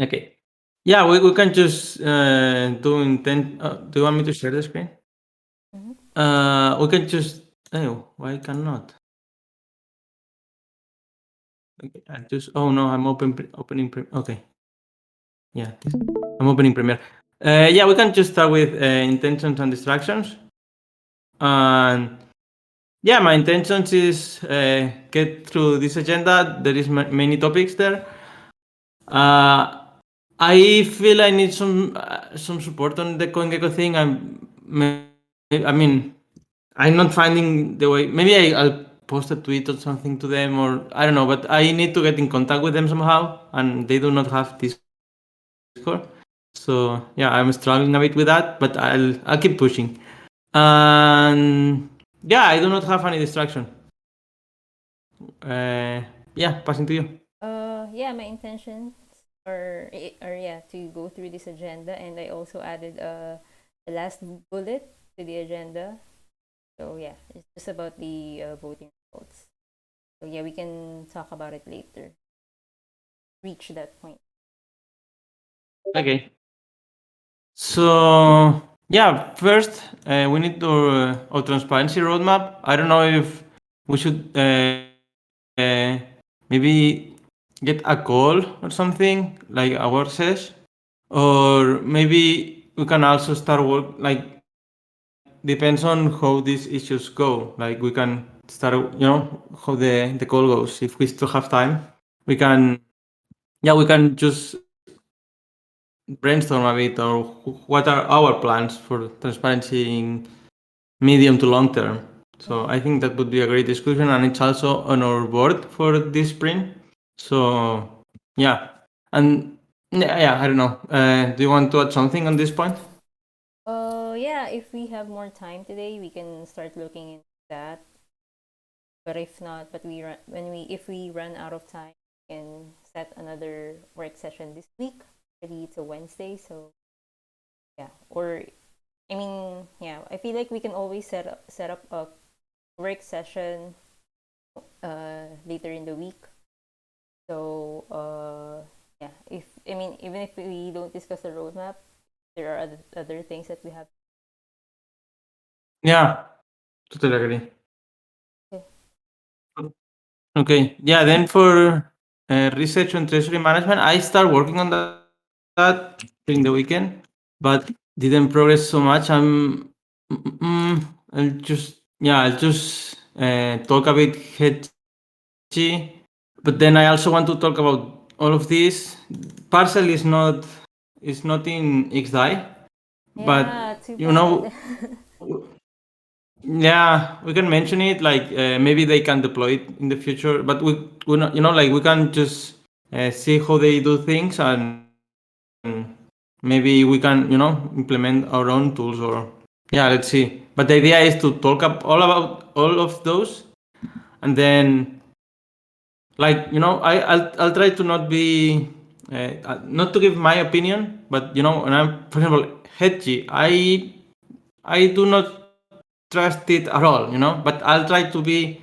Okay. Yeah, we can just do intent. Do you want me to share the screen? We can just. Oh, why cannot? Okay, I just. Oh no, I'm opening. Okay. Yeah, I'm opening Premiere. Yeah, we can just start with intentions and distractions. And yeah, my intentions is get through this agenda. There is many topics there. I feel I need some support on the Coingecko thing. I mean, I'm not finding the way. Maybe I'll post a tweet or something to them, or I don't know. But I need to get in contact with them somehow, and they do not have Discord. So yeah, I'm struggling a bit with that, but I'll keep pushing. And yeah, I do not have any distraction. Yeah, passing to you. Yeah, my intentions are yeah to go through this agenda, and I also added the last bullet to the agenda. So yeah, it's just about the voting results. So yeah, we can talk about it later. Reach that point. Okay. So yeah, first we need our transparency roadmap. I don't know if we should maybe get a call or something like a work session, or maybe we can also start work like depends on how these issues go. Like we can start, how the call goes. If we still have time, we can we can just brainstorm a bit or what are our plans for transparency in medium to long term. So I think that would be a great discussion, and it's also on our board for this sprint. So yeah, and yeah, I don't know. Do you want to add something on this point? Yeah, if we have more time today, we can start looking into that. But if not, but we run when we if we run out of time, we can set another work session this week. Already it's a Wednesday, so yeah. Or I mean, yeah, I feel like we can always set up a work session later in the week. So yeah, if I mean even if we don't discuss the roadmap, there are other things that we have. Yeah, totally agree. Okay. Okay, yeah. Then for research on treasury management, I start working on that during the weekend, but didn't progress so much. I'll just talk a bit hedgy, but then I also want to talk about all of this. Parcel is not in XDAI, but Yeah, too you know bad. yeah, we can mention it. Like maybe they can deploy it in the future, but we not, like we can just see how they do things, and maybe we can implement our own tools, or yeah, let's see. But the idea is to talk up all about all of those, and then like I'll try to not be not to give my opinion, but when I'm, for example, hedgy, I do not trust it at all, but I'll try to be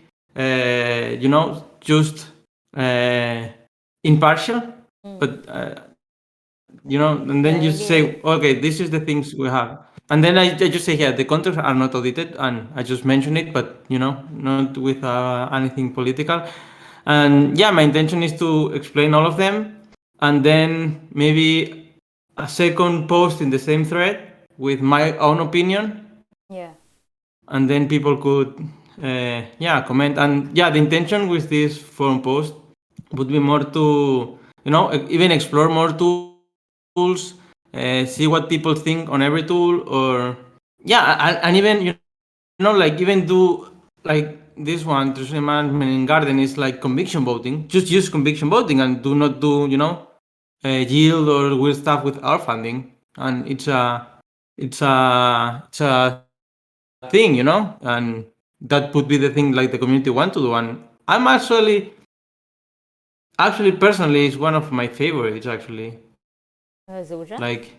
just uh, impartial, Mm. but and then Yeah, you maybe. say, okay, this is the things we have, and then I just say, yeah, the contracts are not audited, and I just mention it, but not with anything political. And yeah, my intention is to explain all of them, and then maybe a second post in the same thread with my own opinion, Yeah. and then people could comment. And yeah, the intention with this forum post would be more to even explore more tools, see what people think on every tool, or yeah, and even like even do like this one, treasury management in garden, is like conviction voting. Just use conviction voting and do not do yield or weird stuff with our funding. And it's a thing, and that would be the thing like the community want to do. And I'm actually personally, it's one of my favorites actually. Zoja? Like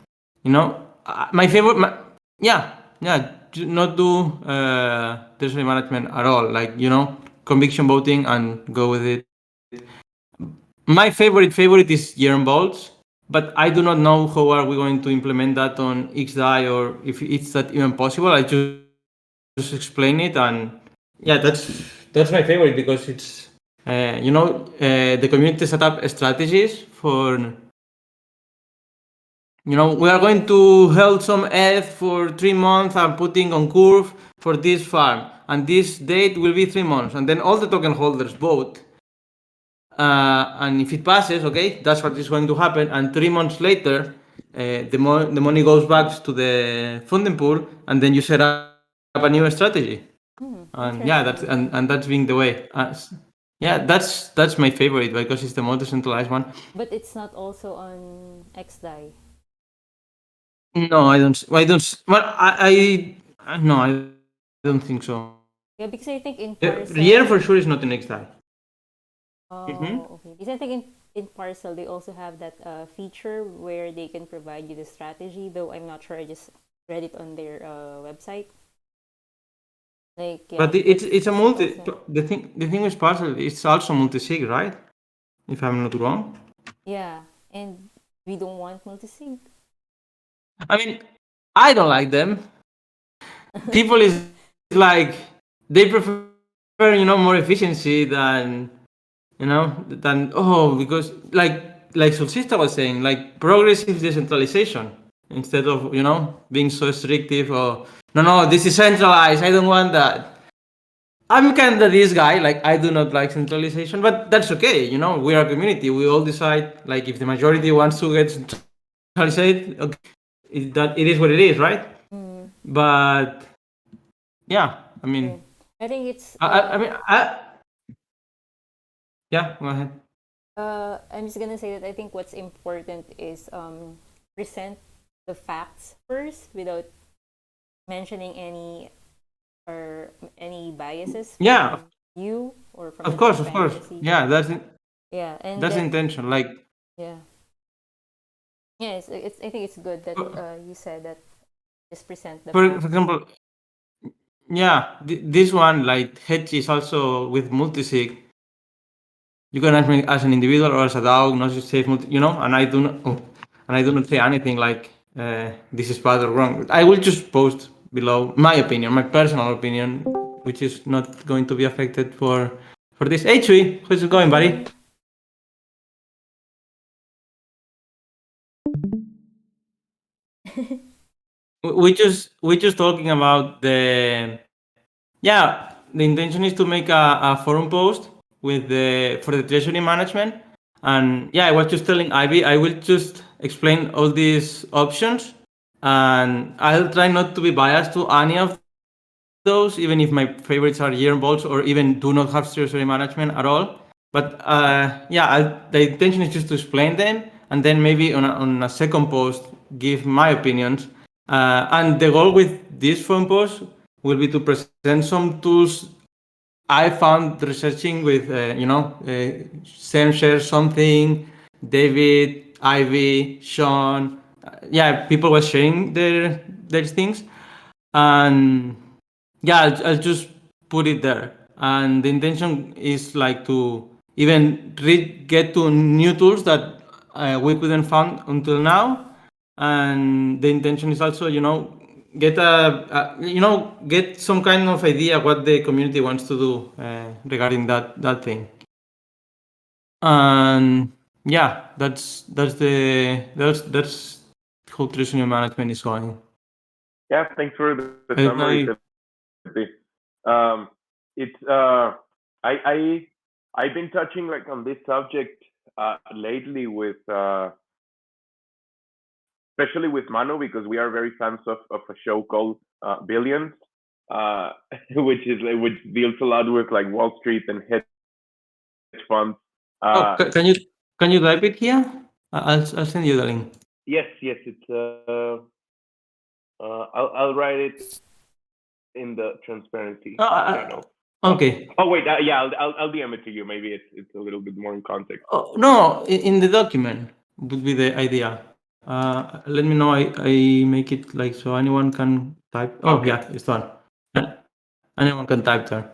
my favorite, yeah, not do treasury management at all. Like conviction voting and go with it. My favorite is year bolts, but I do not know how are we going to implement that on XDAI or if it's that even possible. I just explain it, and yeah, that's my favorite because it's the community set up strategies for we are going to hold some ETH for 3 months and putting on curve for this farm, and this date will be 3 months, and then all the token holders vote. And if it passes, okay, that's what is going to happen. And 3 months later, the money goes back to the funding pool, and then you set up a new strategy. And yeah, that's being the way. Yeah, that's my favorite because it's the most decentralized one. But it's not also on XDAI. No, I don't. I don't. Well, no, I don't think so. Yeah, because I think in Year for sure is Parcel. not the next time. Oh, okay. Because I think in Parcel they also have that feature where they can provide you the strategy. Though I'm not sure. I just read it on their website. Like yeah, But it's a that's multi. also The thing with Parcel, it's also multi-sig, right? If I'm not wrong. yeah, and we don't want multi-sig. I mean, I don't like them. People is like they prefer more efficiency than because like Solcista was saying, like progressive decentralization instead of being so restrictive or no, this is centralized, I don't want that. I'm kind of this guy, like I do not like centralization, but that's okay. We are a community. We all decide, like if the majority wants to get centralized, okay, it is what it is, right? But yeah, I mean, Yeah. I think it's I mean, yeah, go ahead. I'm just gonna say that I think what's important is present the facts first without mentioning any biases Yeah, from you or from of the course, of course. transparency. Yeah, Yeah, and that's the then intention. Like, yeah, yeah. It's I think it's good that you said that just present the for facts. example, yeah, this one, like Hedge is also with multisig. You can ask me as an individual or as a DAO, not just say and I do not say anything like this is bad or wrong. I will just post below my opinion, my personal opinion, which is not going to be affected for this. Hey, Chui, how's it going, buddy? We just talking about the intention is to make a forum post for the treasury management, and yeah, I was just telling Ivy I will just explain all these options, and I'll try not to be biased to any of those, even if my favorites are year bolts or even do not have treasury management at all. But the intention is just to explain them, and then maybe on a second post give my opinions. And the goal with this phone post will be to present some tools I found researching with, Sam shares something, David, Ivy, Sean. Yeah, people were sharing their things. And yeah, I'll just put it there. And the intention is like to even get to new tools that we couldn't find until now. And the intention is also, get some kind of idea what the community wants to do regarding that thing. And yeah, that's how treasury management is going. Yeah, thanks for the I don't know summary, if, Felipe. It's I've been touching like on this subject lately with especially with Manu because we are very fans of a show called Billions, uh, which deals a lot with like Wall Street and hedge funds. Uh, can you type it here? I'll send you the link. yes, it's I'll write it in the transparency channel. Okay. Oh wait, yeah, I'll DM it to you. Maybe it's a little bit more in context. Oh, no, in the document would be the idea. Let me know. I make it like so anyone can type. Oh Okay. yeah, it's done. Anyone can type there.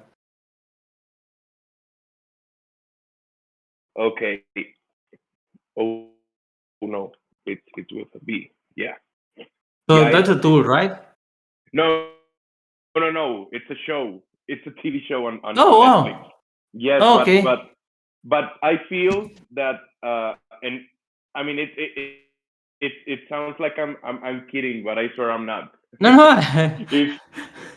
Okay. Oh no. it's with a B. Yeah. So Yeah, that's a tool, right? no. It's a show. It's a TV show on Oh Netflix. wow. Yes, Oh, but okay. but I feel that and I mean it sounds like I'm kidding, but I swear I'm not. No, no. if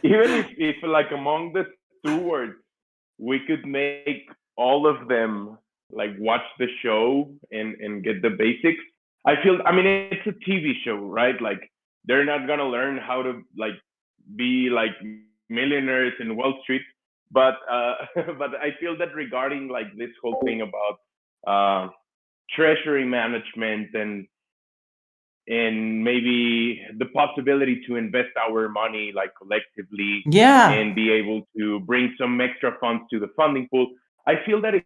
even if like among the stewards we could make all of them like watch the show and get the basics. I mean it's a TV show, right? Like they're not gonna learn how to like be like millionaires in Wall Street, but but I feel that regarding like this whole thing about treasury management and maybe the possibility to invest our money like collectively Yeah. and be able to bring some extra funds to the funding pool. I feel that if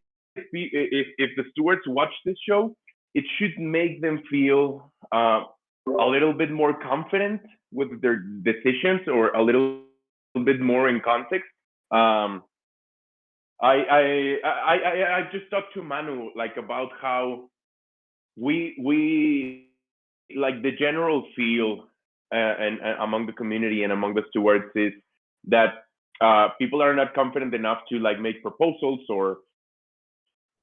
the stewards watch this show, it should make them feel a little bit more confident with their decisions or a little bit more in context. Um, I just talked to Manu like about how we like the general feel and among the community and among the stewards is that people are not confident enough to like make proposals or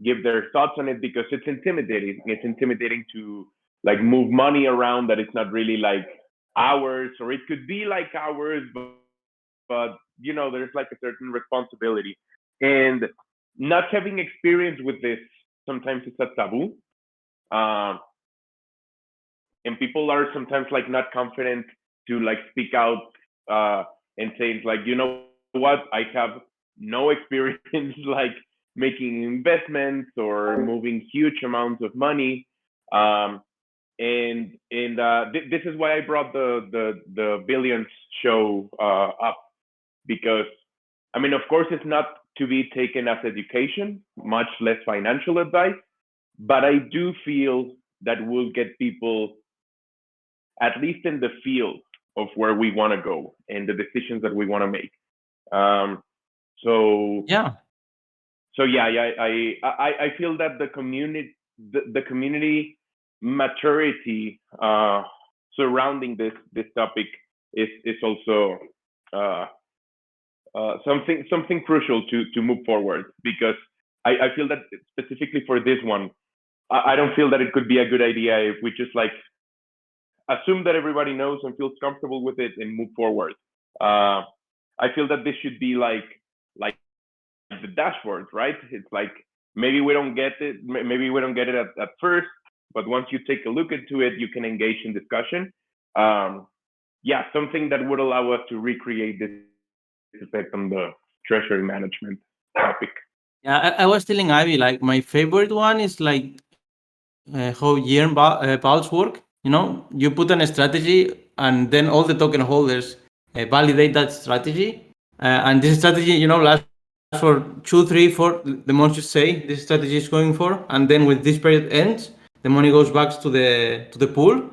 give their thoughts on it because it's intimidating. It's intimidating to like move money around that it's not really like ours, or it could be like ours, but there's like a certain responsibility. And not having experience with this, sometimes it's a taboo. Um, and people are sometimes like not confident to like speak out and say like, you know what, I have no experience like making investments or moving huge amounts of money. um, and this is why I brought the billions show up, because I mean, of course, it's not to be taken as education, much less financial advice, but I do feel that will get people at least in the field of where we want to go and the decisions that we want to make. Um, so Yeah. I feel that the community maturity surrounding this topic is also uh, something crucial to move forward, because I feel that specifically for this one, I don't feel that it could be a good idea if we just like assume that everybody knows and feels comfortable with it and move forward. Uh, I feel that this should be like the dashboard, right? It's like maybe we don't get it, maybe we don't get it at first, but once you take a look into it, you can engage in discussion. Um, yeah, something that would allow us to recreate this effect on the treasury management topic. Yeah, I was telling Ivy like my favorite one is like how year pulse work. You put on a strategy, and then all the token holders validate that strategy. And this strategy, lasts for 2, 3, 4, the months you say this strategy is going for, and then when this period ends, the money goes back to the pool,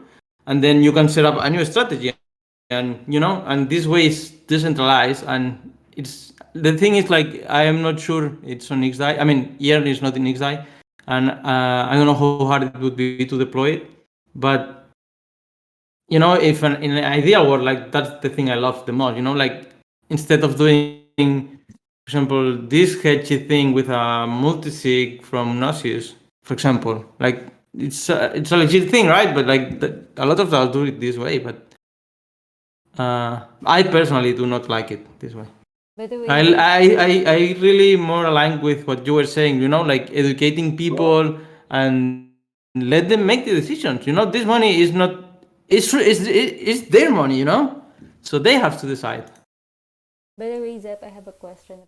and then you can set up a new strategy, and and this way is decentralized, and the thing is like I am not sure it's on XDAI. I mean, Yearn is not in XDAI, and I don't know how hard it would be to deploy it, but if in an ideal world, like that's the thing I love the most. Like instead of doing, for example, this sketchy thing with a multisig from Gnosis, for example, like it's a legit thing, right? But like a lot of us do it this way, but I personally do not like it this way. By the way, I, Zep, I really more aligned with what you were saying, like educating people and let them make the decisions. This money is not, it's their money, so they have to decide. I have a question.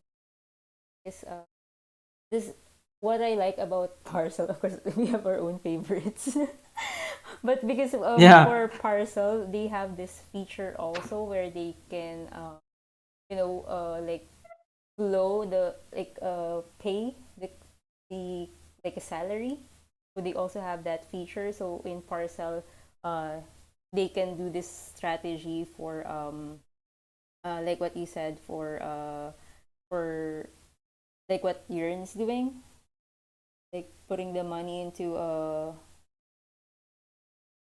Is this what I like about Parcel? Of course, we have our own favorites, but because Yeah. for Parcel, they have this feature also where they can like below the like pay the like a salary. So they also have that feature. So in Parcel, uh, they can do this strategy for like what you said for like what Yearn's doing, like putting the money into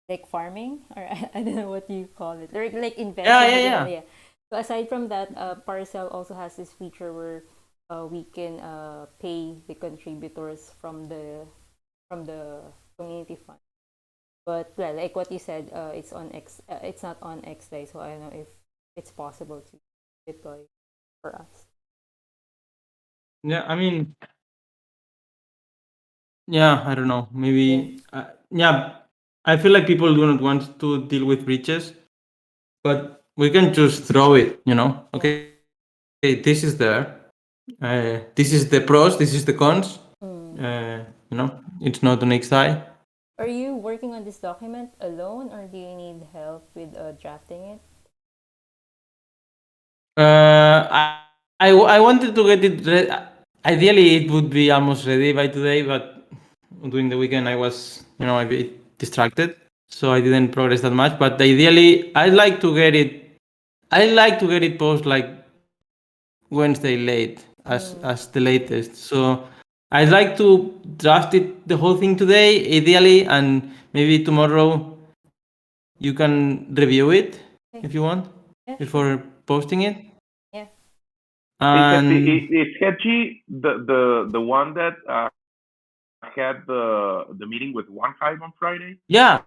like farming, or I don't know what you call it, like Yeah, investing yeah, within yeah. yeah. So aside from that, Parcel also has this feature where we can pay the contributors from the community fund. But well, like what you said, it's not on X Day, so I don't know if it's possible to deploy for us. Yeah, I mean, yeah, I don't know. Yeah. Maybe, yeah, I feel like people do not want to deal with breaches, but we can just throw it, Yeah. Okay, this is there. This is the pros, this is the cons. Mm. It's not an XI. Are you working on this document alone, or do you need help with drafting it? I wanted to get it ideally it would be almost ready by today, but during the weekend I was a bit distracted, so I didn't progress that much. But ideally I like to get it post like Wednesday late as the latest. So I'd like to draft it the whole thing today ideally, and maybe tomorrow you can review it Okay. if you want Yeah, sure. before posting it. Yeah. Except And is Hedgie the one that had the meeting with One Hive on Friday? yeah,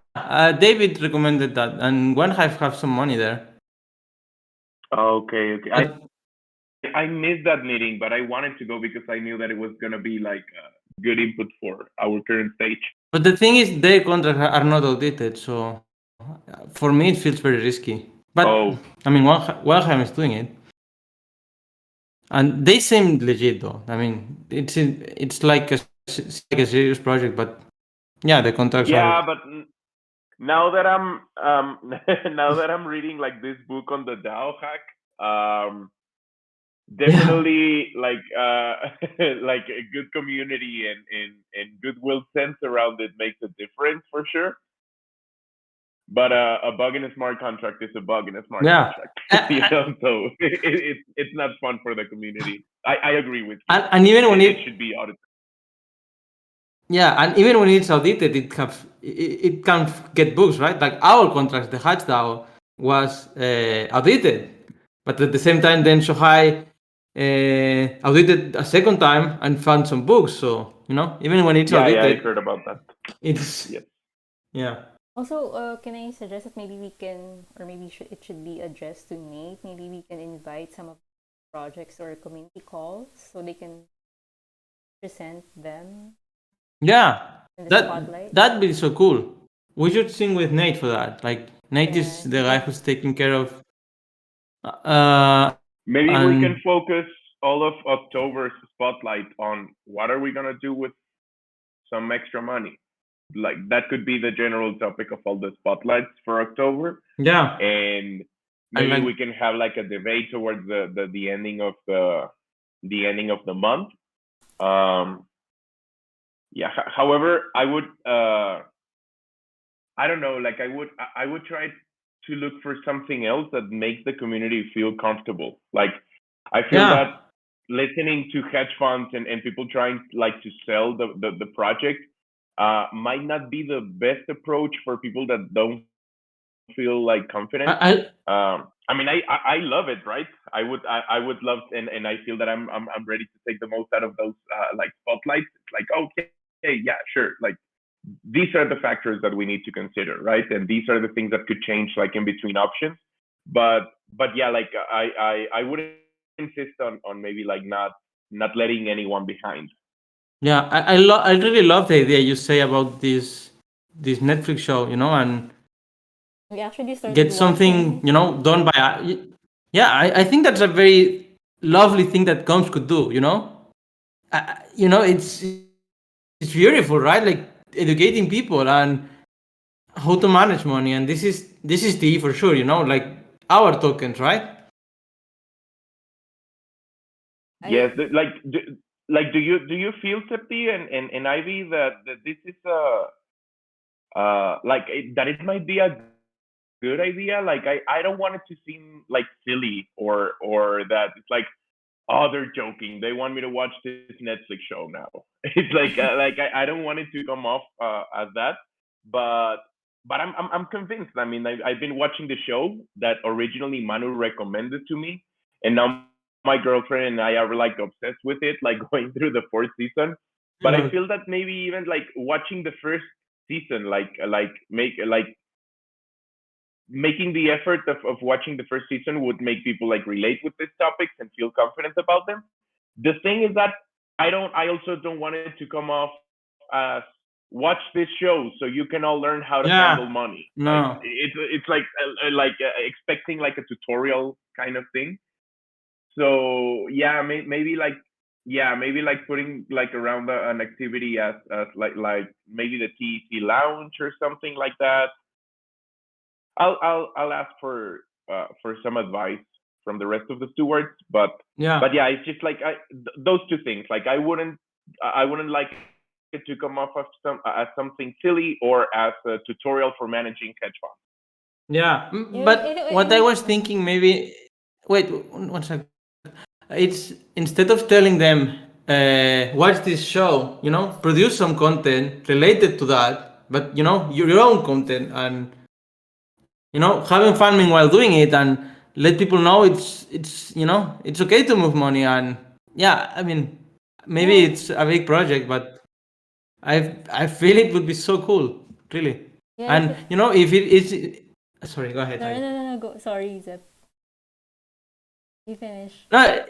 David recommended that, and One Hive have some money there. Okay, okay. But I missed that meeting, but I wanted to go because I knew that it was gonna be like good input for our current stage. but the thing is, their contracts are not audited, so for me it feels very risky. But Oh, I mean, One Hive is doing it, and they seem legit though. I mean, it's like a serious project, but yeah, the contracts are. yeah, but now that I'm now that I'm reading like this book on the DAO hack, Yeah, definitely like like a good community and goodwill sense around it makes a difference for sure. But a bug in a smart contract is a bug in a smart yeah, contract, you and, know. So it's not fun for the community. I agree with you. and even when It it should be audited. Yeah, and even when it's audited, it can get bugs, right? Like our contracts, the Hatch DAO was audited, but at the same time, then Shohai audited a second time and found some bugs. So even when it's Yeah, yeah, I audited, heard about that. it's Yes. yeah, Also, can I suggest that maybe we can, or maybe it should be addressed to Nate. Maybe we can invite some of the projects or community calls so they can present them yeah. in the That spotlight. that'd be so cool. We should sing with Nate for that. Like Nate Yeah, is the guy yeah, who's taking care of, Maybe we and can focus all of October's spotlight on what are we gonna do with some extra money. Like that could be the general topic of all the spotlights for October, yeah, and I maybe like we can have like a debate towards the ending of the ending of the month. Um, yeah. However, I would I don't know, like I would try to look for something else that makes the community feel comfortable. Like I feel that yeah. listening to hedge funds and people trying like to sell the project might not be the best approach for people that don't feel like confident. I I mean, I love it, right? I would love, and I feel that I'm ready to take the most out of those like spotlights. It's like, okay, yeah, sure. Like these are the factors that we need to consider, right? And these are the things that could change like in between options. But yeah, like I would insist on maybe like not letting anyone behind. Yeah, I really love the idea you say about this Netflix show, and we actually started get watching something, it. done by. Yeah, I think that's a very lovely thing that comms could do. It's beautiful, right? Like educating people and how to manage money, and this is the for sure. Like our tokens, right? I Yes, do you feel Septi and Ivy that this is like that it might be a good idea? Like I don't want it to seem like silly or that it's like, oh, they're joking. They want me to watch this Netflix show now. It's like I don't want it to come off as that, but but I'm convinced. I mean, I've been watching the show that originally Manu recommended to me, and now my girlfriend and I are like obsessed with it, like going through the fourth season. But I feel that maybe even like watching the first season, making the effort of watching the first season would make people like relate with these topics and feel confident about them. The thing is that I also don't want it to come off as watch this show so you can all learn how to handle Yeah. money. Like No. it's expecting like a tutorial kind of thing. So yeah, maybe like yeah, maybe like putting like around an activity as like maybe the TEC lounge or something like that. I'll ask for some advice from the rest of the stewards, but Yeah. yeah, it's just like those two things. Like I wouldn't like it to come off as something silly or as a tutorial for managing hedge funds. Yeah. Yeah, But I what I mean, was thinking, maybe wait one second. It's instead of telling them watch this show, produce some content related to that, but your own content, and having fun meanwhile doing it, and let people know it's okay to move money. And yeah, I mean, maybe yeah, it's a big project, but I feel it would be so cool, really. yeah. And if it is, sorry, go ahead, No, no, Ivy. no, no. Go. Sorry, Zep. You finish. No,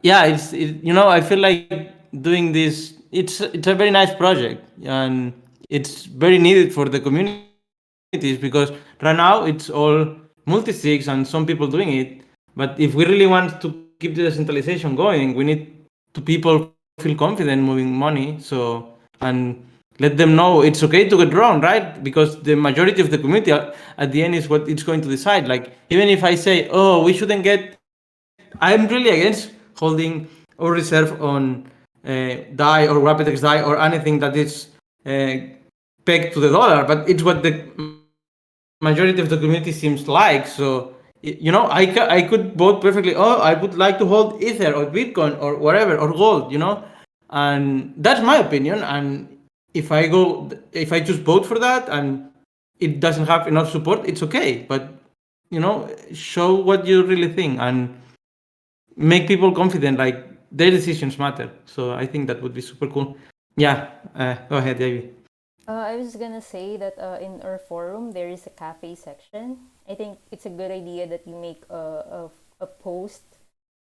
yeah, I feel like doing this. It's a very nice project, and it's very needed for the communities, because right now it's all multi-sigs and some people doing it. But if we really want to keep the decentralization going, we need to people feel confident moving money. And let them know it's okay to get wrong, right? Because the majority of the community at the end is what it's going to decide. Like, even if I say, oh, we shouldn't get, I'm really against holding or reserve on DAI or RapidX DAI or anything that is uh, pegged to the dollar, but it's what the majority of the community seems like. So I could vote perfectly. Oh, I would like to hold Ether or Bitcoin or whatever or gold. And that's my opinion. And if I just vote for that and it doesn't have enough support, it's okay. But show what you really think and make people confident. Like, their decisions matter. So I think that would be super cool. Yeah. Go ahead, David. I was gonna say that in our forum there is a cafe section. I think it's a good idea that you make a post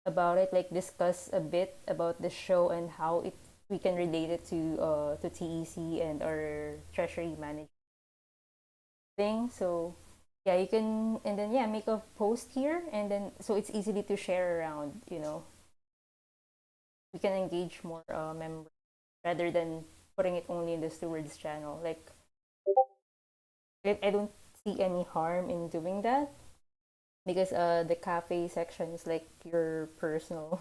about it, like discuss a bit about the show and how it we can relate it to TEC and our treasury management thing. So yeah, you can, and then yeah, make a post here, and then so it's easily to share around. We can engage more members rather than putting it only in the stewards channel. Like I don't see any harm in doing that because the cafe section is like your personal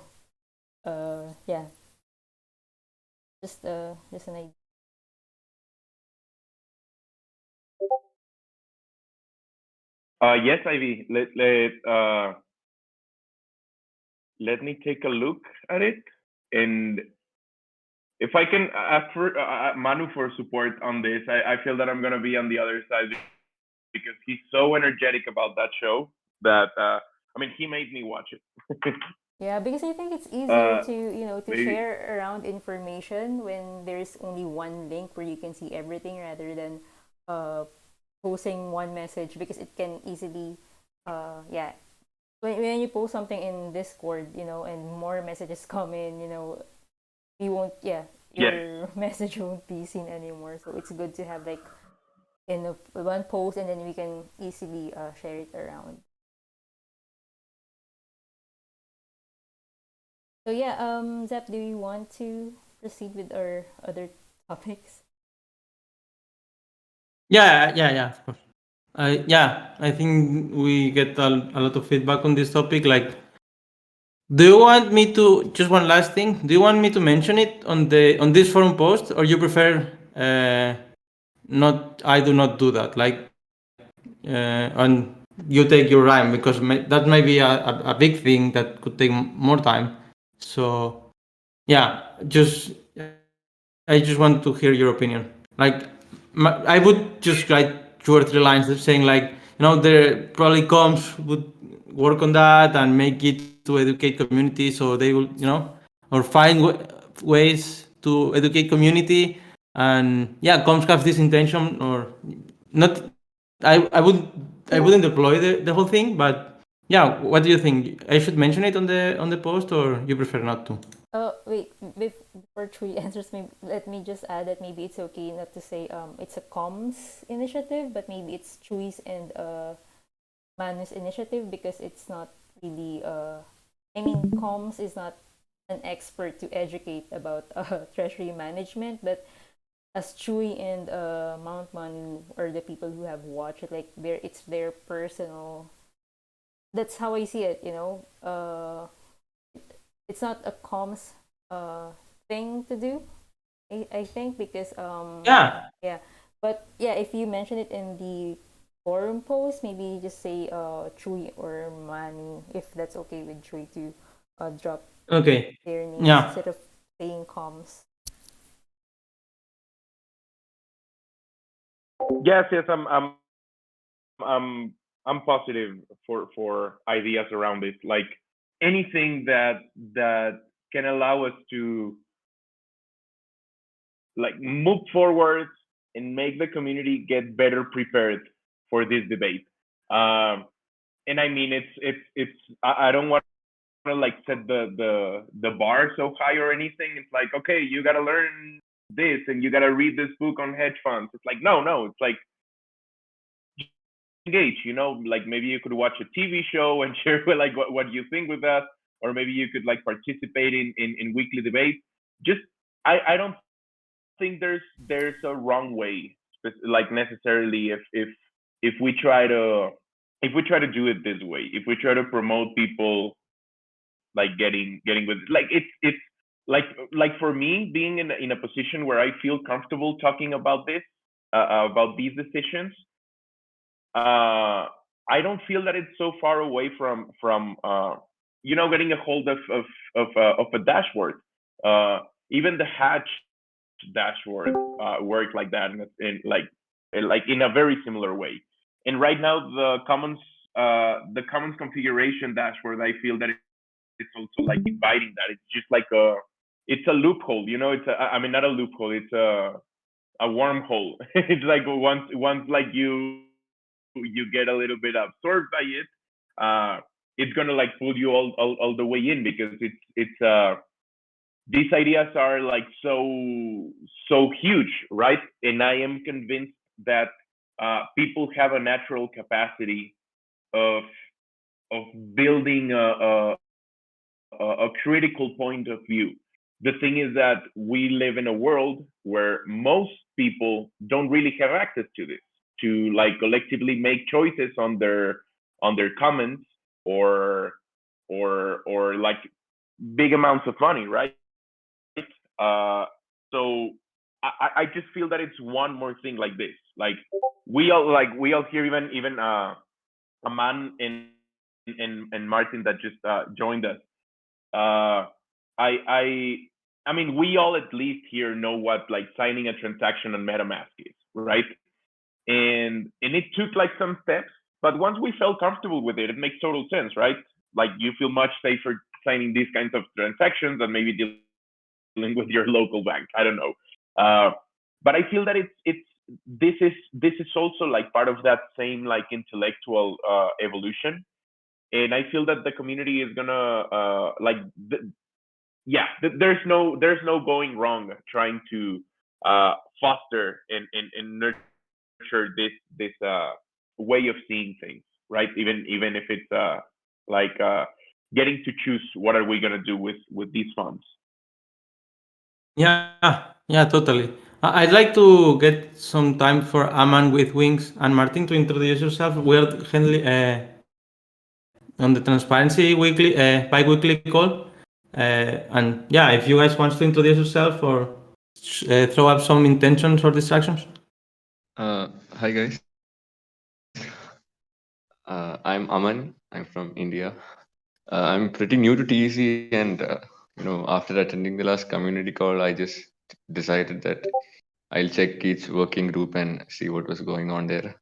yeah, just an idea. Yes, Ivy. Let me take a look at it, and if I can ask for Manu for support on this, I feel that I'm gonna be on the other side because he's so energetic about that show that I mean, he made me watch it. Yeah, because I think it's easier uh, to to maybe share around information when there's only one link where you can see everything rather than uh posting one message because it can easily yeah, when you post something in Discord, and more messages come in, you won't, yeah, yes. your message won't be seen anymore. So it's good to have like in one post, and then we can easily share it around. So yeah, Zep, do you want to proceed with our other topics? Yeah, of course. Yeah, I think we get a lot of feedback on this topic. Like, do you want me to, just one last thing? Do you want me to mention it on this forum post, or you prefer not? I do not do that. Like, and you take your time, because that may be a big thing that could take more time. So yeah, I just want to hear your opinion. Like, I would just write 2 or 3 lines of saying like, there probably comms would work on that and make it to educate community, so they will, or find ways to educate community. And yeah, comms have this intention, or not. I wouldn't deploy the whole thing, but yeah, what do you think? I should mention it on the post, or you prefer not to? Wait, before Tree answers me, let me just add that maybe it's okay not to say it's a comms initiative, but maybe it's Chui's and Manu's initiative, because it's not really I mean, comms is not an expert to educate about treasury management, but as Chewy and Mount Manu or the people who have watched it, like it's their personal. That's how I see it. It's not a comms thing to do. I think, because Yeah. yeah, but yeah, if you mention it in the forum post, maybe just say Chewy or Manu, if that's okay with Chewy to drop Okay. their names Yeah. instead of saying comms. Yes, yes, I'm positive for ideas around it. Like anything that can allow us to like move forward and make the community get better prepared for this debate. Um, and I mean, it's I don't want to like set the bar so high or anything. It's like, okay, you got to learn this and you got to read this book on hedge funds. It's like, no, it's like engage, like maybe you could watch a TV show and share like what you think with us, or maybe you could like participate in weekly debates. Just I don't think there's a wrong way, like necessarily if we try to do it this way, if we try to promote people like getting with like it's like for me being in a position where I feel comfortable talking about this about these decisions. I don't feel that it's so far away from getting a hold of a dashboard. Even the Hatch dashboard work like that in in a very similar way. And right now the commons configuration dashboard, I feel that it's also like inviting that. It's just like it's a loophole. It's I mean not a loophole. It's a wormhole. It's like once like you get a little bit absorbed by it, it's gonna like pull you all the way in, because it's these ideas are like so huge, right? And I am convinced that people have a natural capacity of of building a critical point of view. The thing is that we live in a world where most people don't really have access to this, to like collectively make choices on their comments, or like big amounts of money, right? So I just feel that it's one more thing like this. Like we all hear, even Aman and Martin that just joined us. Uh, I mean, we all at least here know what like signing a transaction on MetaMask is, right? And it took like some steps, but once we felt comfortable with it, it makes total sense, right? Like you feel much safer signing these kinds of transactions than maybe dealing with your local bank. I don't know. But I feel that this is also like part of that same like intellectual evolution. And I feel that the community is gonna yeah, there's no going wrong trying to foster and nurture this way of seeing things, right? Even if it's like getting to choose what are we gonna do with these funds. Yeah, totally. I'd like to get some time for Aman with Wings and Martin to introduce yourself. We're currently on the Transparency weekly, bi-weekly call. And yeah, if you guys want to introduce yourself or throw up some intentions or distractions. Hi guys, I'm Aman. I'm from India. I'm pretty new to TEC, and after attending the last community call, I just decided that I'll check each working group and see what was going on there.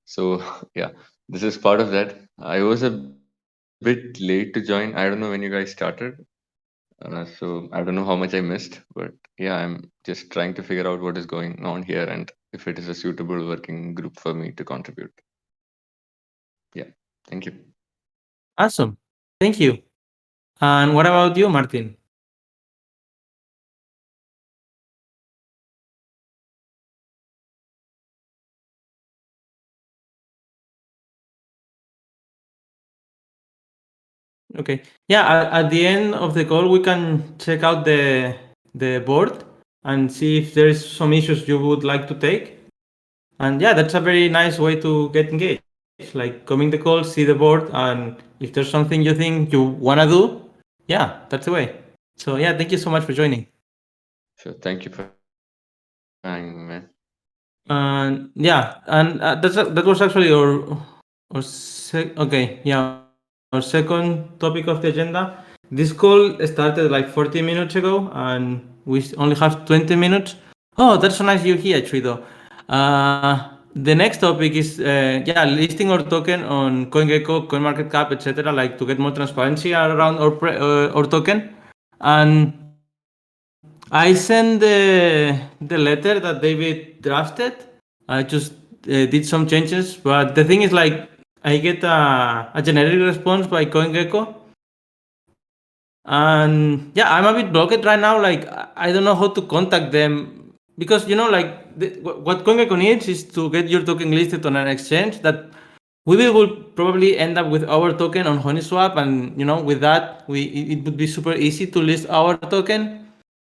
So yeah, this is part of that. I was a bit late to join. I don't know when you guys started. So I don't know how much I missed, but yeah, I'm just trying to figure out what is going on here and if it is a suitable working group for me to contribute. Yeah, thank you. Awesome. Thank you. And what about you, Martin? Okay. Yeah, at the end of the call, we can check out the board and see if there is some issues you would like to take. And yeah, that's a very nice way to get engaged. Like coming the call, see the board, and if there's something you think you wanna do, yeah, that's the way. So yeah, thank you so much for joining. So thank you for having me, man. And yeah, and that was actually our second topic of the agenda. This call started like 40 minutes ago, and we only have 20 minutes. Oh, that's so nice you're here, Trido. The next topic is listing our token on Coingecko, CoinMarketCap, etc. Like to get more transparency around our token. And I sent the letter that David drafted. I just did some changes, but the thing is, like, I get a generic response by CoinGecko, and yeah, I'm a bit blocked right now. Like, I don't know how to contact them because like what CoinGecko needs is to get your token listed on an exchange that we will probably end up with our token on Honeyswap, and with that, it would be super easy to list our token.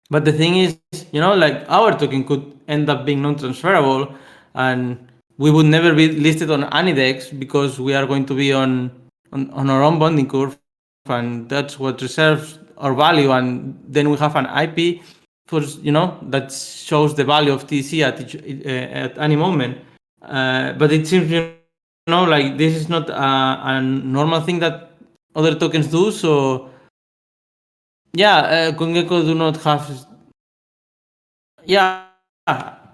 But the thing is, like our token could end up being non-transferable, and we would never be listed on any DEX because we are going to be on our own bonding curve, and that's what reserves our value. And then we have an IP for that shows the value of TC at any moment. But it seems like this is not a normal thing that other tokens do. So yeah, Coingecko do not have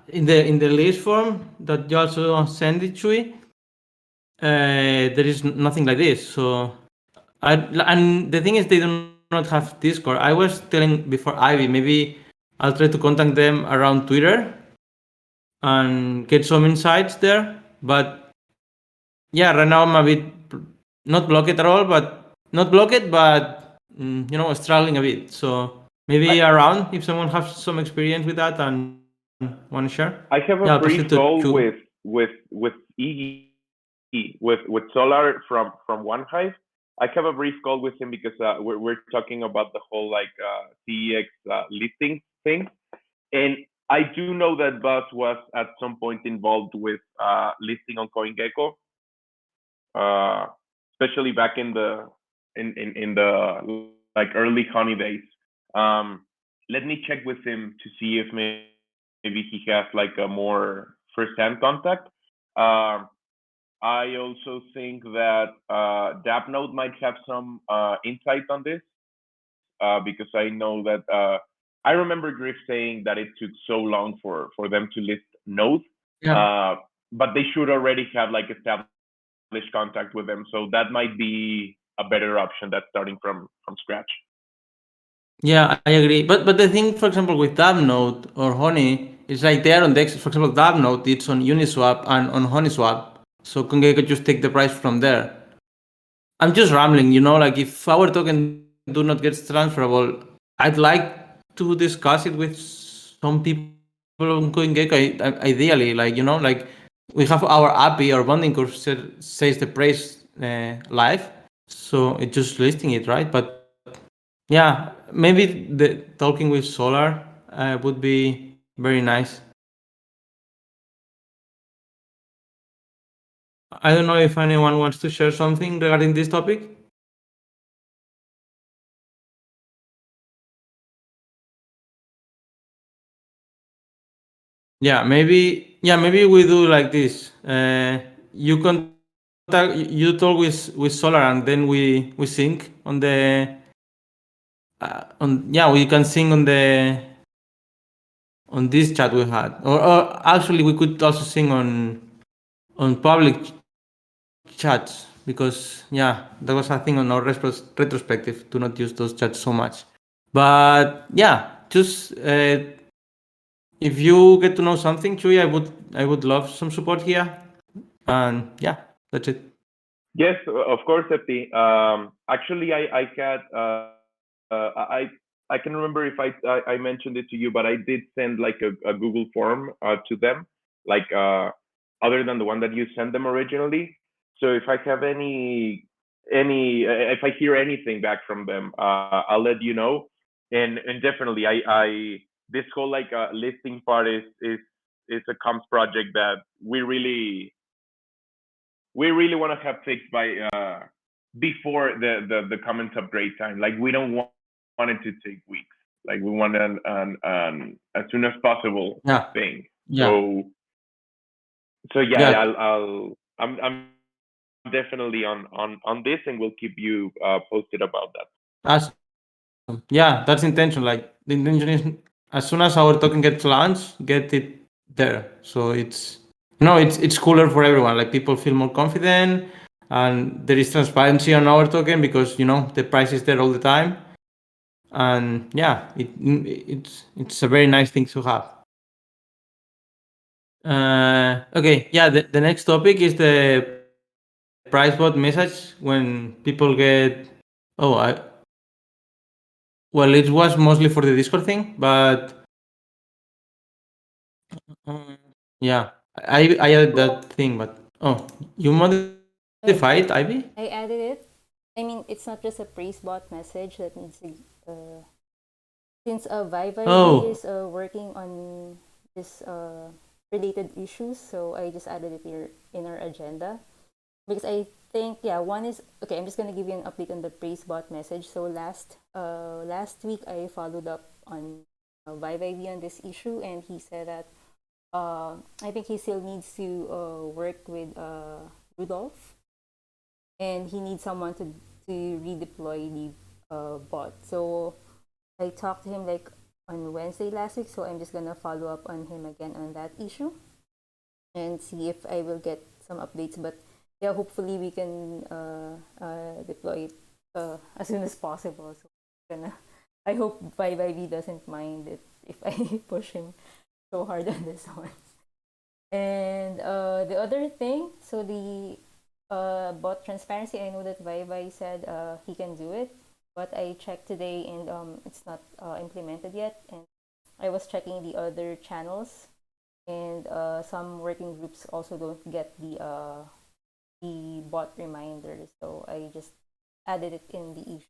in the list form that you also send it to there is nothing like this. So and the thing is they do not have Discord. I was telling before Ivy, maybe I'll try to contact them around Twitter and get some insights there. But yeah, right now I'm a bit not blocked at all, but not blocked, but struggling a bit. So maybe around if someone has some experience with that and want to share. I have Yeah, a I'll pass brief it to call you. with Iggy with Solar from One Hive. I have a brief call with him because we're talking about the whole like CEX listing thing, and I do know that Buzz was at some point involved with listing on CoinGecko, especially back in the like early honey days. Let me check with him to see if maybe he has like a more first-hand contact. I also think that Dapnode might have some insight on this because I know that I remember Griff saying that it took so long for them to list Node, but they should already have like established contact with them, so that might be a better option than starting from scratch. Yeah, I agree. But the thing, for example, with Dapnode or Honey, is like they are on DEX. For example, Dapnode, it's on Uniswap and on Honeyswap. So Coingecko just take the price from there. I'm just rambling, like if our token do not get transferable, I'd like to discuss it with some people on CoinGecko. Ideally, like we have our API, our bonding curve says the price live, so it's just listing it, right? But yeah, maybe the talking with Solar would be very nice. I don't know if anyone wants to share something regarding this topic. Maybe we do like this. You talk with Solar, and then we sync on the on we can sync this chat we had, or actually we could also sing on public chats, because yeah, that was a thing on our retrospective to not use those chats so much. But yeah, just if you get to know something, Chuy, I would love some support here, and yeah, that's it. Yes, of course, Epi. Actually, I had I can remember if I mentioned it to you, but I did send like a Google form to them, like other than the one that you sent them originally. So if I have any if I hear anything back from them, I'll let you know. And definitely, I this whole like listing part is a comms project that we really want to have fixed by before the comments upgrade time. Like we don't want it to take weeks. Like we want an as soon as possible Yeah, thing. yeah, So yeah, yeah. I'm definitely on this, and we'll keep you posted about that. Awesome. Yeah, that's intention. Like the intention is, as soon as our token gets launched, get it there. So it's cooler for everyone. Like people feel more confident, and there is transparency on our token because the price is there all the time. And yeah, it's a very nice thing to have. Okay, yeah. The next topic is the price bot message when people get. Oh, well, it was mostly for the Discord thing, but um, yeah, I added that thing, but you modified, Ivy? I added it. I mean, it's not just a praise bot message that needs to. Since Vibe Oh, is working on this related issues, so I just added it here in our agenda because I think one is okay. I'm just gonna give you an update on the praise bot message. So last week I followed up on Vibe on this issue, and he said that I think he still needs to work with Rudolph, and he needs someone to redeploy the bot. So I talked to him like on Wednesday last week, so I'm just gonna follow up on him again on that issue and see if I will get some updates. But yeah, hopefully we can deploy it as soon as possible. So I hope Vibe doesn't mind it if I push him so hard on this one. And the other thing, so the bot transparency, I know that Vibe said he can do it, but I checked today and it's not implemented yet. And I was checking the other channels, and some working groups also don't get the bot reminders. So I just added it in the issue.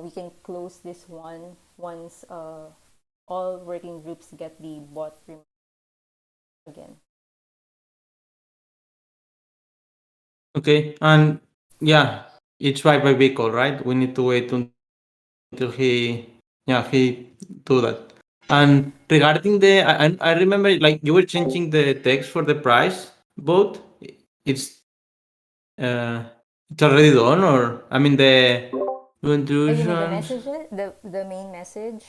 We can close this one once all working groups get the bot reminder again. okay, and yeah, it's right by vehicle, right? We need to wait until he do that. And regarding I remember like you were changing the text for the price vote. It's uh, it's already done, or I mean the Oh, you mean the intrusions. message? The main message?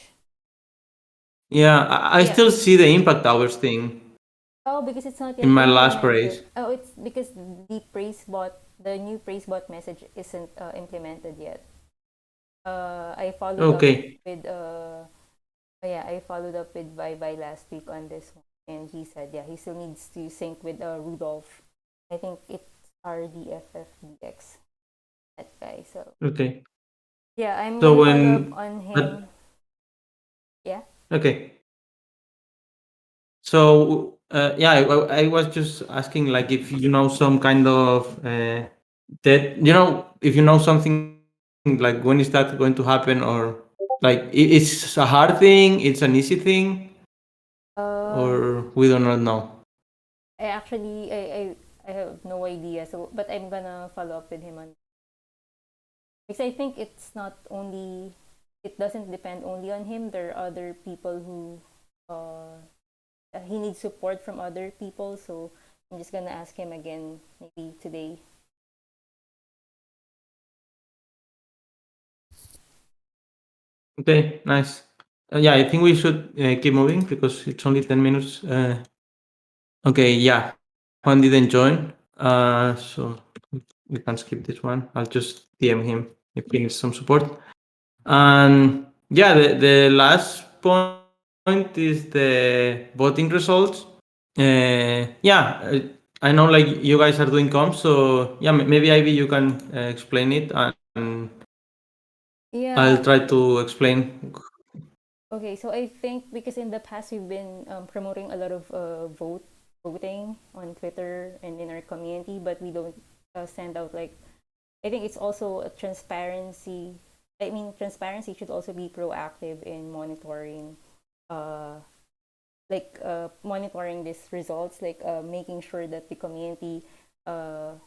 Yeah, I Yeah. still see the impact hours thing Oh, because it's not in yet my last implemented. praise. Oh, it's because the new praise bot message isn't implemented yet. I followed up Okay, with I followed up with Bye last week on this one, and he said he still needs to sync with Rudolph. I think it's RDFFDX, that guy. So okay. yeah, I'm So gonna follow up when on but him. Yeah. okay. So yeah, I was just asking like if you know some kind of that if you know something like when is that going to happen, or like it's a hard thing, it's an easy thing, Um, or we do not know. I actually I have no idea. So, but I'm gonna follow up with him on because I think it doesn't depend only on him. There are other people who he needs support from other people. So I'm just gonna ask him again maybe today. Okay, nice. Yeah, I think we should keep moving because it's only 10 minutes. Okay, yeah, Juan didn't join, so we can skip this one. I'll just DM him if he needs some support. And yeah, the last point is the voting results. Yeah, I know like you guys are doing comps, so yeah, maybe Ivy you can explain it, and I'll Yeah. try to explain. Okay, so I think because in the past we've been promoting a lot of voting on Twitter and in our community, but we don't send out like, I think it's also a transparency. I mean, transparency should also be proactive in monitoring, uh, monitoring these results, making sure that the community uh,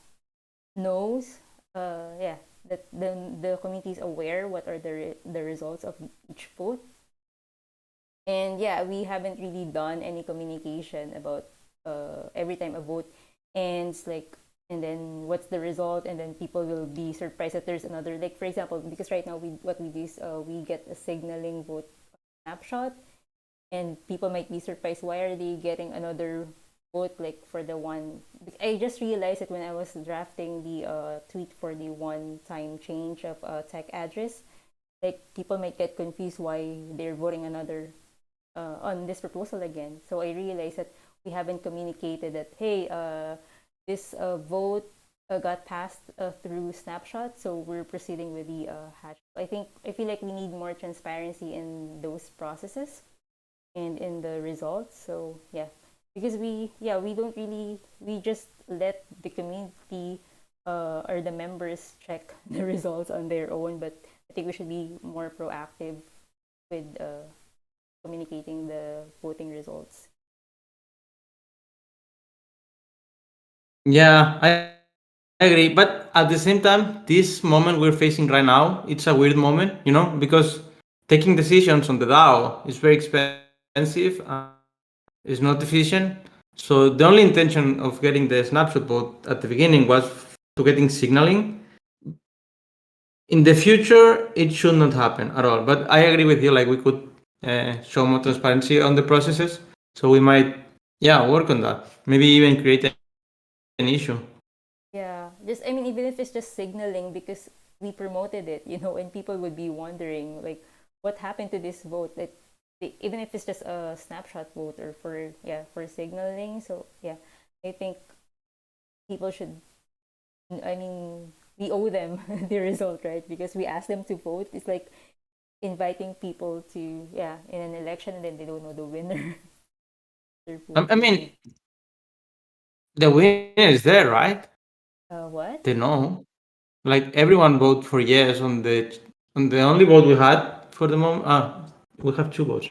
knows, yeah, that the community is aware what are the results of each vote. And yeah, we haven't really done any communication about every time a vote ends, like, and then what's the result, and then people will be surprised that there's another, like for example, because right now what we do is we get a signaling vote snapshot, and people might be surprised why are they getting another vote, like for the one. I just realized it when I was drafting the tweet for the one time change of tech address. Like people might get confused why they're voting another on this proposal again. So I realized that we haven't communicated that, hey, this vote got passed through snapshot, so we're proceeding with the hash. I feel like we need more transparency in those processes and in the results. So yeah, because we don't really, we just let the community or the members check the results on their own, but I think we should be more proactive with communicating the voting results. Yeah, I agree. But at the same time, this moment we're facing right now, it's a weird moment, because taking decisions on the DAO is very expensive and is not efficient. So the only intention of getting the snapshot vote at the beginning was to getting signaling. In the future, it should not happen at all. But I agree with you. Like we could show more transparency on the processes. So we might, yeah, work on that. Maybe even create an issue. Yeah, just I mean, even if it's just signaling because we promoted it, and people would be wondering like, what happened to this vote? That even if it's just a snapshot vote or for signaling. So yeah, I think people should. I mean, we owe them the result, right? Because we asked them to vote. It's like inviting people to in an election and then they don't know the winner. They're I voting. mean, the winner is there, right? They What? know. Like everyone voted for yes on the only vote we had for the moment. We have two votes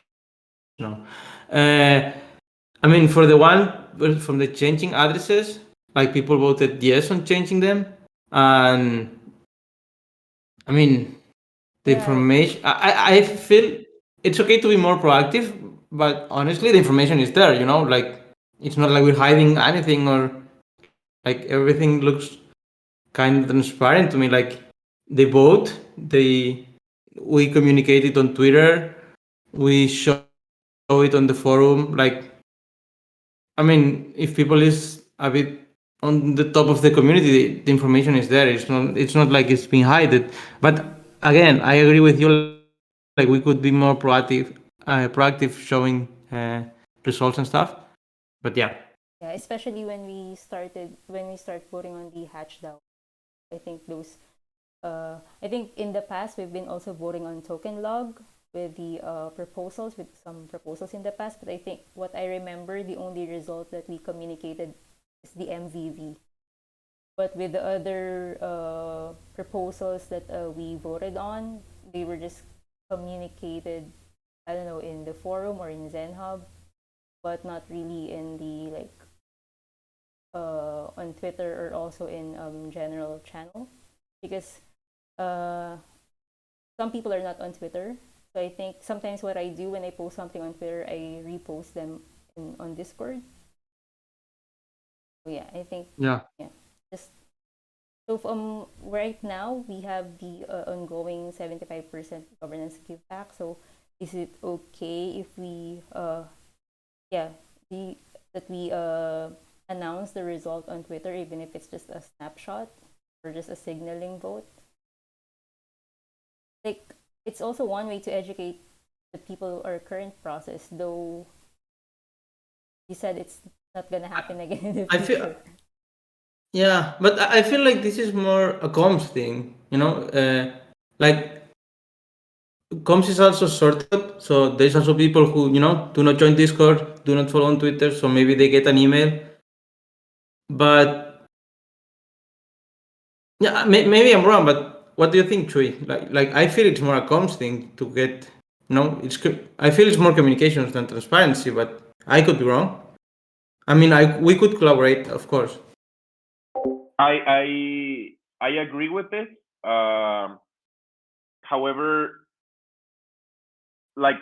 now. I mean, for the one from the changing addresses, like people voted yes on changing them, and I mean the Yeah, information. I feel it's okay to be more proactive, but honestly, the information is there. Like it's not like we're hiding anything or like everything looks kind of transparent to me. Like they vote, we communicate it on Twitter, we show it on the forum. Like I mean, if people is a bit on the top of the community, the information is there. It's not like it's being hidden. But again, I agree with you. Like we could be more proactive showing results and stuff. But yeah. yeah, especially when we start voting on the hatch down. I think those I think in the past we've been also voting on token log with the proposals, with some proposals in the past, but I think what I remember, the only result that we communicated is the MVV. But with the other proposals that we voted on, they were just communicated, I don't know, in the forum or in ZenHub, but not really in the on Twitter or also in general channel, because uh, some people are not on Twitter. So I think sometimes what I do when I post something on Twitter, I repost them on Discord. So yeah, I think Yeah. yeah, just so from right now we have the ongoing 75% governance give back. So is it okay if we yeah we that we announce the result on Twitter, even if it's just a snapshot or just a signaling vote? Like, it's also one way to educate the people our current process, though you said it's not gonna happen again in the I feel future. yeah, but I feel like this is more a comms thing. Like comms is also sorted, so there's also people who do not join Discord, do not follow on Twitter, so maybe they get an email. But yeah, maybe I'm wrong. But what do you think, Chui? Like I feel it's more a comms thing to get. I feel it's more communications than transparency, but I could be wrong. I mean, we could collaborate, of course. I agree with this. However, like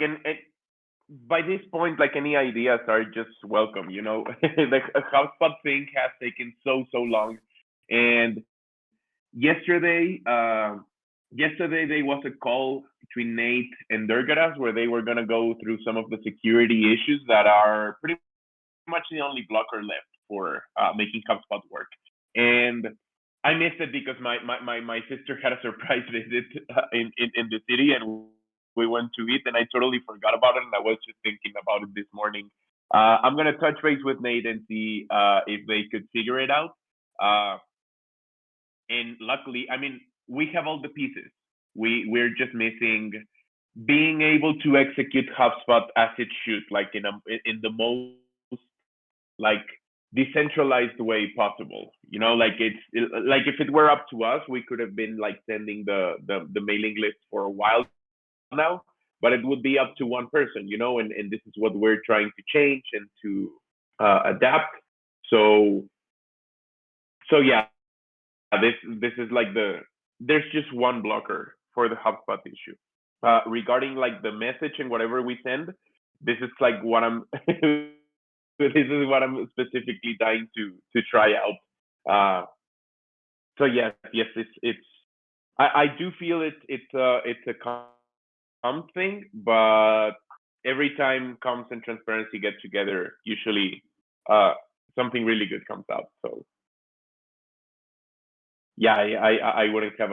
by this point, like any ideas are just welcome. The HubSpot thing has taken so long, and yesterday, yesterday there was a call between Nate and Durgaras where they were gonna go through some of the security issues that are pretty much the only blocker left for making HubSpot work. And I missed it because my sister had a surprise visit in the city, and we went to eat, and I totally forgot about it, and I was just thinking about it this morning. I'm gonna touch base with Nate and see if they could figure it out. Uh, and luckily, I mean, we have all the pieces. We're just missing being able to execute HubSpot as it should, like in the most like decentralized way possible. Like like if it were up to us, we could have been like sending the mailing list for a while now, but it would be up to one person, and this is what we're trying to change and to adapt. So yeah, this is like there's just one blocker for the HubSpot issue. Regarding like the message and whatever we send, this is like what I'm this is what I'm specifically dying to try out. So yes, it's I do feel it's a comms thing, but every time comms and transparency get together, usually uh, something really good comes out. So yeah, I wouldn't have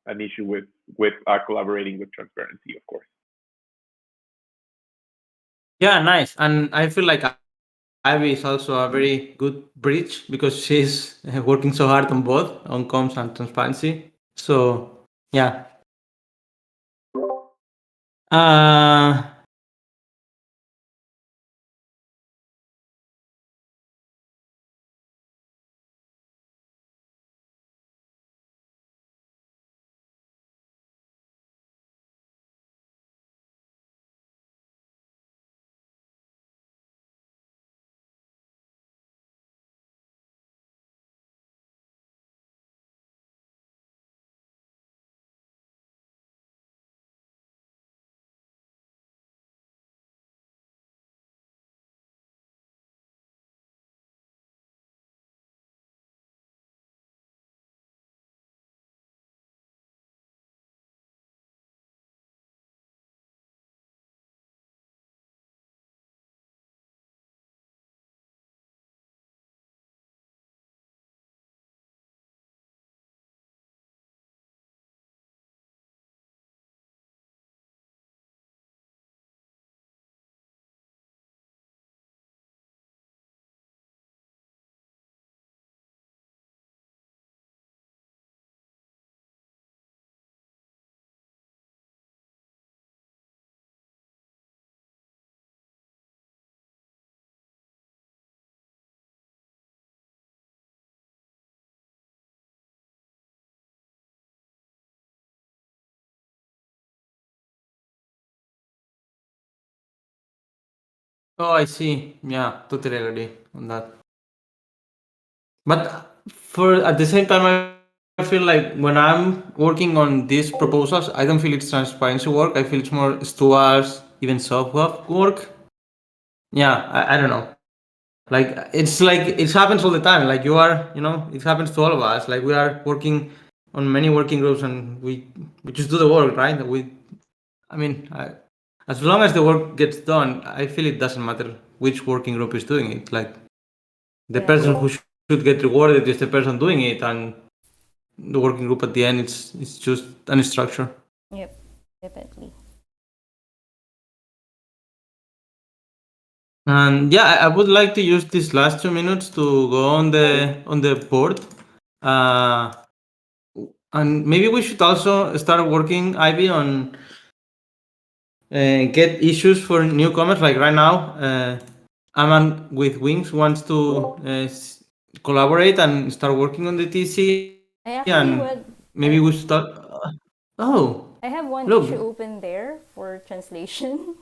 an issue with collaborating with transparency, of course. Yeah, nice. And I feel like Ivy is also a very good bridge because she's working so hard on both, on comms and transparency. So yeah. Uh, oh, I see. Yeah, totally agree on that. But for at the same time, I feel like when I'm working on these proposals, I don't feel it's transparency work. I feel it's more stewards, even software work. Yeah, I don't know. Like it happens all the time. Like it happens to all of us. Like we are working on many working groups, and we just do the work, right? I mean, as long as the work gets done, I feel it doesn't matter which working group is doing it. Like the Yeah. person who should get rewarded is the person doing it, and the working group at the end it's just an structure. Yep. Definitely. And yeah, I would like to use these last 2 minutes to go on the board, uh, and maybe we should also start working, Ivy, on get issues for newcomers. Like right now, Aman with Wings wants to collaborate and start working on the TC, I and actually maybe would. we start. Oh, I have one look. issue open there for translation.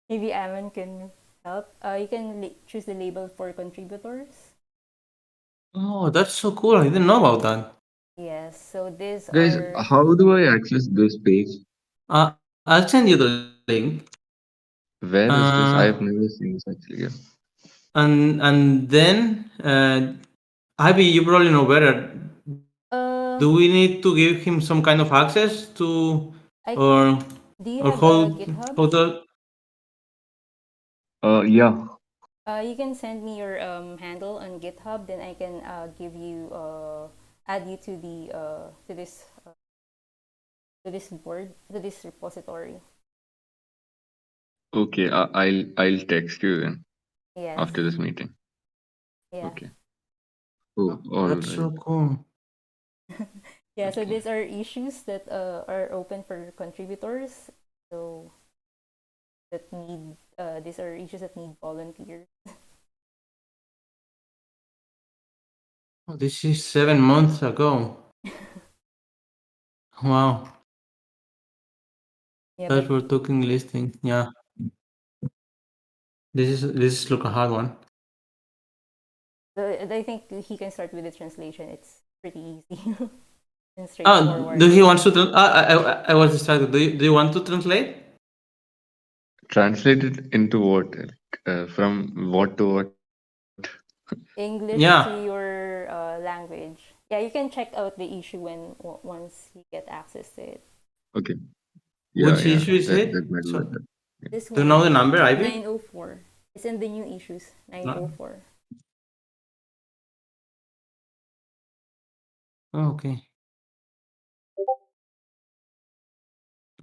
Maybe Ammon can help. You can choose the label for contributors. Oh, that's so cool. I didn't know about that. Yes. So these Guys, are. how do I access this page? I'll send you the link. Where is this? Uh, I have never seen this actually. Yeah. and then Ivy, you probably know better. Do we Uh, need to give him some kind of access to, I. or Do you or have a how GitHub? the? Yeah. You can send me your handle on GitHub. Then I can give you add you to the to this board, to this repository. Okay. I'll text you then Yes. after this meeting. Yeah. Okay. Oh, all That's so right. cool. Yeah. So Okay. these are issues that are open for contributors. So that need these are issues that need volunteers. Oh, this is 7 months ago. Wow, Yeah, that but we're talking listing. Yeah, this is look a hard one. I think he can start with the translation. It's pretty easy and Do straightforward. he wants to? I was distracted. Do you want to translate? Translated into what? Like, from what to what? English to Yeah. your language. Yeah, you can check out the issue when once you get access to it. Okay. Yeah, Which yeah. issue is That it? might So, work. Yeah. This do you know the one, number, Ivy? 904. It's in the new issues, No. 904. Oh, okay.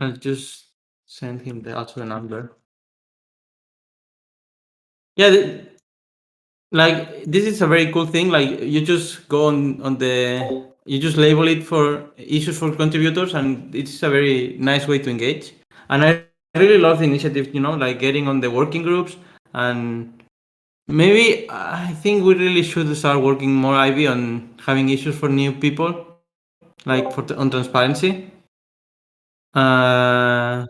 I'll just send him also the number. Yeah, like this is a very cool thing. Like you just go on the you just label it for issues for contributors, and it's a very nice way to engage. And I really love the initiative. Like getting on the working groups, and maybe I think we really should start working more, Ivy, on having issues for new people, like on transparency. So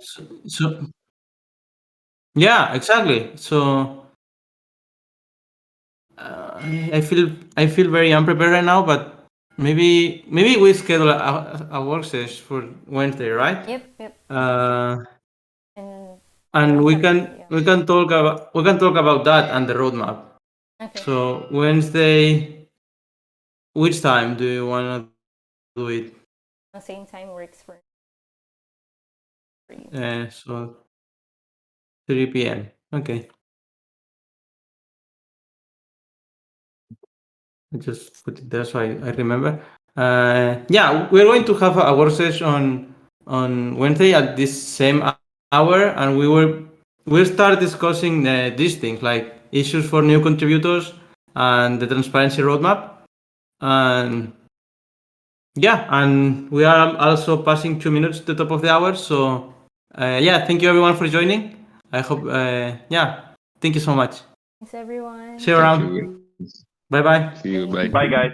yeah, exactly. So I feel very unprepared right now, but maybe we schedule a work session for Wednesday, right? Yep. Uh, And I and don't we have, can yeah. we can talk about that and the roadmap. Okay. So Wednesday, which time do you want to do it? The same time works for you. So 3 p.m. Okay, I just put it there so I remember. Yeah, we're going to have a work session on Wednesday at this same hour, and we'll start discussing these things like issues for new contributors and the transparency roadmap. And yeah, and we are also passing 2 minutes to the top of the hour. So yeah, thank you everyone for joining. I hope yeah, thank you so much. Thanks, everyone. See you Thank you, around. guys. Bye bye. See you. Bye. Bye. Bye, guys.